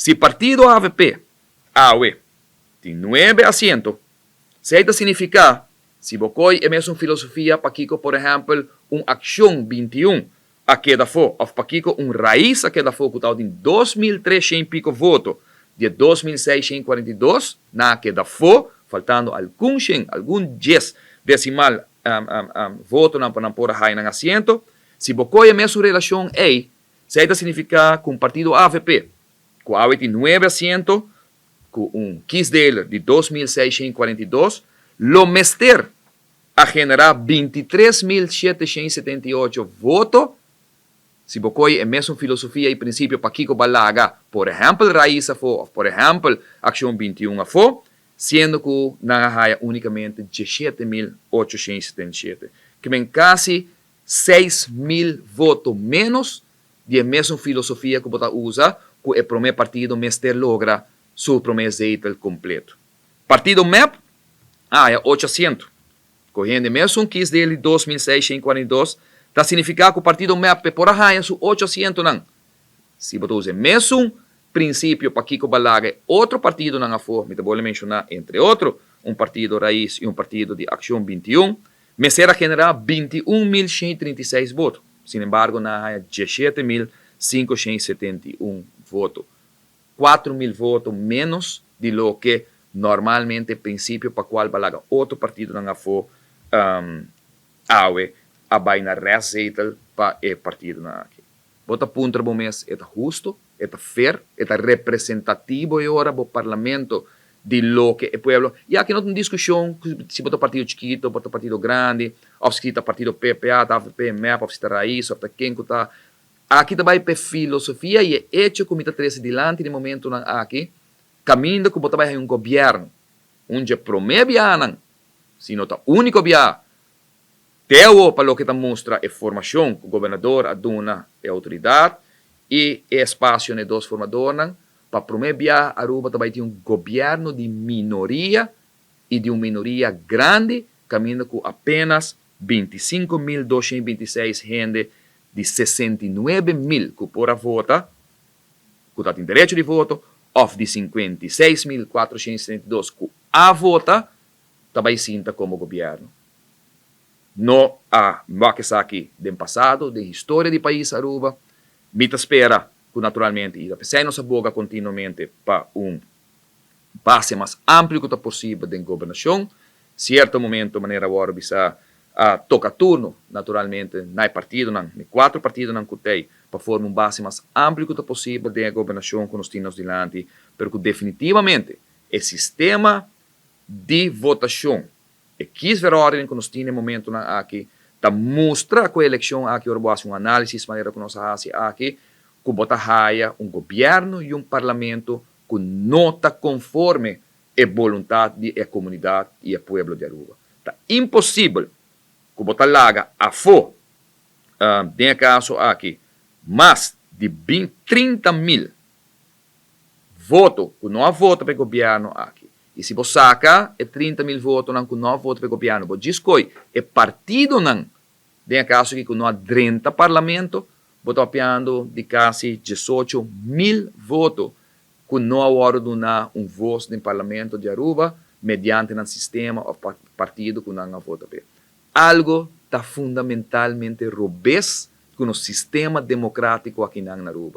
Si partido AVP, AWE, tem 9 asientos, isso significa, se você é mesmo filosofia, para que, por exemplo, acción 21, a queda foi, ou para que raiz a queda foi, que está em 2.300 pico votos, de 2.642, na queda foi, faltando algum 10 decimal voto para pôr a na assento, se você é mesmo relação aí, isso significa que partido AVP, que AVP tem 9 asientos, com 15 dele de 2.642, lo mester a generar 23.778 votos, se você é mesmo filosofia e princípio para que balaga, por exemplo, raiz for, por exemplo, acción 21 for, sendo que na raia unicamente 17.877, que vem quase 6.000 votos menos de mesma filosofia que você usa, que o primeiro partido mester logra seu primeiro zetel completo. Partido MEP, é 800. Correndo mesmo 15 dele, 2.642, está significando que o partido MEP por a su 800 não. Se você usa mesmo princípio para que balaga outro partido não for, me vou mencionar entre outros, partido raiz e partido de acción 21, me será generar 21.136 votos. Sin embargo, na 17.571 votos. 4.000 votos menos de lo que normalmente princípio para qual balaga outro partido não for AWE a vaina reazeita para o partido na aqui. Bota punto bom mês é justo, é fair, é representativo e ora do parlamento de lo que o pueblo. E aqui não tem discussão se bota partido chiquito, bota partido grande, ou se está partido PPA, AVP, MEP, ou se está raiz, ou está quem que está. Aqui também é filosofia e é hecho como está três dilante no momento aqui, caminhando que bota vai um governo, onde promete se não está único via. Teo para o que mostra é formação, que o governador aduna é autoridade e é espaço de dois formadores para prometer Aruba também tem governo de minoria e de uma minoria grande, caminhando com apenas 25.226 gente de 69.000 que por a vota, que tem direito de voto, ou de 56.472 que a vota, também sinta como governo. Não há mais aqui do passado, da história do país Aruba, me espera que naturalmente e a nossa boca continuamente para base mais amplo que possível de governação. Certo momento, de maneira agora, bisa toca turno, naturalmente, na partido, na 4 partidos não cutei, para formar base mais amplo que possível de governação que nós temos dilante, porque definitivamente o sistema de votação e quis ver a ordem que nós temos no momento aqui, está mostra que a eleição aqui, agora vou análise, de maneira que nós fazemos aqui, que bota raia governo e parlamento que não está conforme a vontade da comunidade e do povo de Aruba. Está impossível que bota laga a fo, tem caso aqui, mais de 30.000 votos que não há voto para o governo aqui. E se você saca, 30.000 votos não há voto para o governo. Você diz que o partido não, tem caso que não há 30 parlamento, você está apiando de quase 18.000 votos que não há hora de dar voz no parlamento de Aruba, mediante um sistema ou partido que não há voto para. Algo está fundamentalmente robusto com o sistema democrático aqui na Aruba.